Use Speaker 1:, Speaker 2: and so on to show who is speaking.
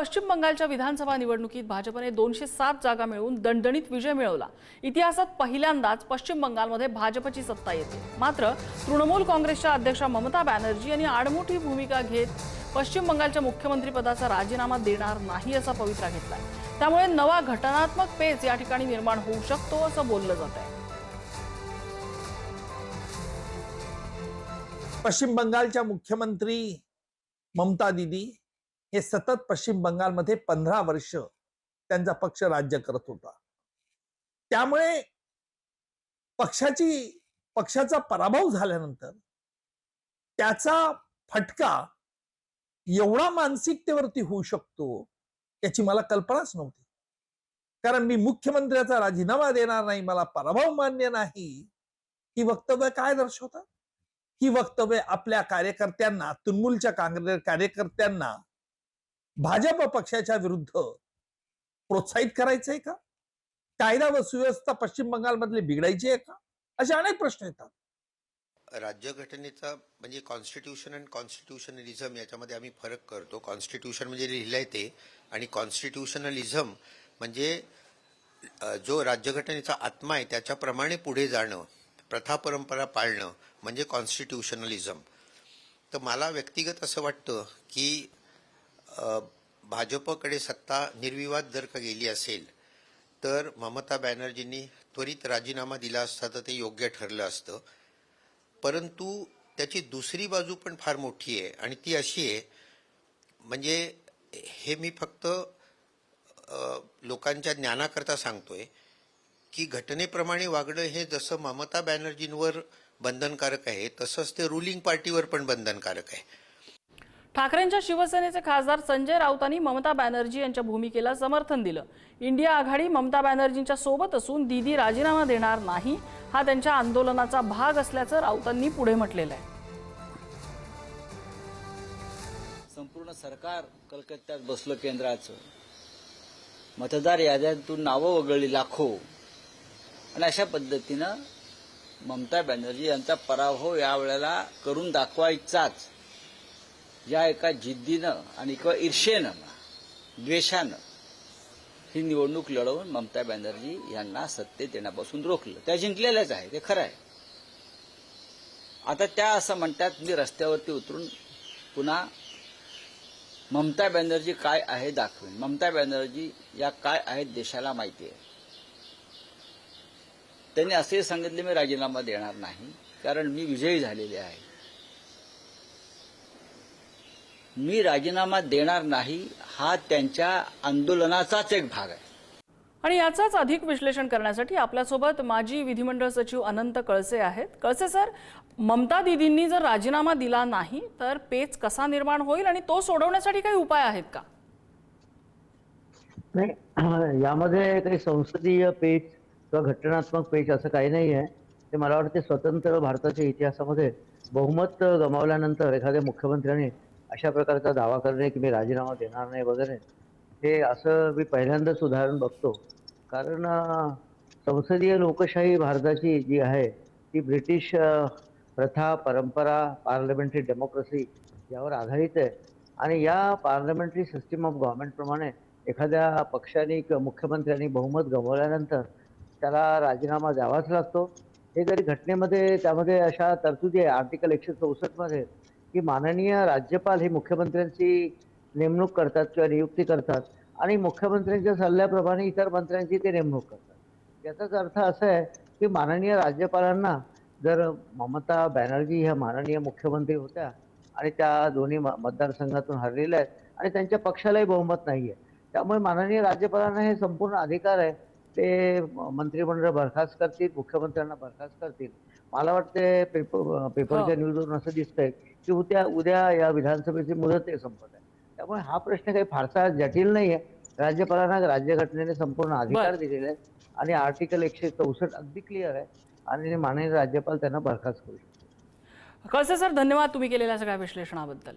Speaker 1: पश्चिम बंगालच्या विधानसभा निवडणुकीत भाजपने 207 जागा मिळवून दणदणीत विजय मिळवला। इतिहासात पहिल्यांदाच पश्चिम बंगालमध्ये भाजपची सत्ता येते। मात्र तृणमूल काँग्रेसच्या अध्यक्षा ममता बॅनर्जी यांनी आडमुठी भूमिका घेत पश्चिम बंगालच्या मुख्यमंत्रीपदाचा राजीनामा देणार नाही असा पवित्रा घेतलाय। त्यामुळे नवा घटनात्मक पेच या ठिकाणी निर्माण होऊ शकतो असं बोललं जात आहे।
Speaker 2: पश्चिम बंगालच्या मुख्यमंत्री ममता दीदी हे सतत पश्चिम बंगालमध्ये 15 वर्ष त्यांचा पक्ष राज्य करत होता। त्यामुळे पक्षाचा पराभव झाल्यानंतर त्याचा फटका एवढा मानसिकतेवरती होऊ शकतो याची मला कल्पनाच नव्हती। कारण मी मुख्यमंत्र्याचा राजीनामा देणार नाही, मला पराभव मान्य नाही, ही वक्तव्य काय दर्शवतात? ही वक्तव्य आपल्या कार्यकर्त्यांना, तृणमूलच्या कार्यकर्त्यांना भाजप पक्षाच्या विरुद्ध प्रोत्साहित करायचंय का? कायदा व सुव्यवस्था पश्चिम बंगालमधले बिघडायची आहे का? असे अनेक प्रश्न येतात।
Speaker 3: राज्यघटनेचा म्हणजे कॉन्स्टिट्यूशन आणि कॉन्स्टिट्यूशनलिझम याच्यामध्ये आम्ही फरक करतो। कॉन्स्टिट्यूशन म्हणजे लिहिलंय ते, आणि कॉन्स्टिट्यूशनलिझम म्हणजे जो राज्यघटनेचा आत्मा आहे त्याच्याप्रमाणे पुढे जाणं, प्रथा परंपरा पाळणं म्हणजे कॉन्स्टिट्यूशनलिझम। तर मला व्यक्तिगत असं वाटतं की भाजपकडे सत्ता निर्विवाद जर का गेली असेल तर ममता बॅनर्जींनी त्वरित राजीनामा दिला असता तर ते योग्य ठरलं असतं। परंतु त्याची दुसरी बाजू पण फार मोठी आहे, आणि ती अशी आहे, म्हणजे हे मी फक्त लोकांच्या ज्ञानाकरता सांगतोय की घटनेप्रमाणे वागणं हे जसं ममता बॅनर्जींवर बंधनकारक आहे तसंच ते रुलिंग पार्टीवर पण बंधनकारक आहे।
Speaker 1: ठाकरेंच्या शिवसेनेचे खासदार संजय राऊतांनी ममता बॅनर्जी यांच्या भूमिकेला समर्थन दिलं। इंडिया आघाडी ममता बॅनर्जींच्या सोबत असून दीदी राजीनामा देणार नाही हा त्यांच्या आंदोलनाचा भाग असल्याचं राऊतांनी पुढे म्हटलेलं आहे।
Speaker 4: संपूर्ण सरकार कलकत्त्यात बसलं केंद्राचं, मतदार याद्यांतून नावं वगळली लाखो, आणि अशा पद्धतीनं ममता बॅनर्जी यांचा पराभव यावेळेला करून दाखवायचाच या एका जिद्दीनं आणि किंवा ईर्षेनं, द्वेषानं ही निवडणूक लढवून ममता बॅनर्जी यांना सत्तेत येण्यापासून रोखलं। त्या जिंकलेल्याच आहे, ते खरं आहे। आता त्या असं म्हणतात मी रस्त्यावरती उतरून पुन्हा ममता बॅनर्जी काय आहे दाखवेन। ममता बॅनर्जी या काय आहेत देशाला माहिती आहे। त्यांनी असे सांगितले मी राजीनामा देणार नाही कारण मी विजयी झालेले आहे। मी राजीनामा देणार नाही हा त्यांच्या आंदोलनाचाच एक भाग आहे।
Speaker 1: आणि याचाच अधिक विश्लेषण करण्यासाठी आपल्यासोबत माजी विधिमंडळ सचिव अनंत कळसे आहेत। कळसे सर, ममता दीदींनी जर राजीनामा दिला नाही तर पेच कसा निर्माण होईल आणि तो सोडवण्यासाठी काही उपाय आहेत का?
Speaker 5: नाही, यामध्ये काही संसदीय पेच किंवा घटनात्मक पेच असं काही नाही आहे। ते मला वाटते स्वतंत्र भारताच्या इतिहासामध्ये बहुमत गमावल्यानंतर एखाद्या मुख्यमंत्र्याने अशा प्रकारचा दावा करणे की मी राजीनामा देणार नाही वगैरे, हे असं मी पहिल्यांदाच उदाहरण बघतो। कारण संसदीय लोकशाही भारताची जी आहे ती ब्रिटिश प्रथा, परंपरा, पार्लमेंटरी डेमोक्रेसी यावर आधारित आहे। आणि या पार्लमेंटरी सिस्टीम ऑफ गव्हर्नमेंटप्रमाणे एखाद्या पक्षाने किंवा मुख्यमंत्र्यांनी बहुमत गमावल्यानंतर त्याला राजीनामा द्यावाच लागतो। हे जरी घटनेमध्ये त्यामध्ये अशा तरतुदी आहे आर्टिकल 164 मध्ये की माननीय राज्यपाल हे मुख्यमंत्र्यांची नेमणूक करतात किंवा नियुक्ती करतात आणि मुख्यमंत्र्यांच्या सल्ल्याप्रमाणे इतर मंत्र्यांची ते नेमणूक करतात। याचाच अर्थ असा आहे की माननीय राज्यपालांना जर ममता बॅनर्जी ह्या माननीय मुख्यमंत्री होत्या आणि त्या दोन्ही मतदारसंघातून हरलेल्या आहेत आणि त्यांच्या पक्षालाही बहुमत नाही आहे, त्यामुळे माननीय राज्यपालांना हे संपूर्ण अधिकार आहे, ते मंत्रिमंडळ बरखास्त करतील, मुख्यमंत्र्यांना बरखास्त करतील। मला वाटते पेपरच्या न्यूजवरून असं दिसतंय की उद्या या विधानसभेची मुदत संपत आहे। त्यामुळे हा प्रश्न काही फारसा जटिल नाही आहे। राज्यपालांना राज्यघटनेने संपूर्ण अधिकार दिलेले आहेत आणि आर्टिकल 164 अगदी क्लिअर आहे आणि माननीय राज्यपाल त्यांना बरखास्त करू शकतो।
Speaker 1: कळसे सर, धन्यवाद तुम्ही केलेल्या सगळ्या विश्लेषणाबद्दल।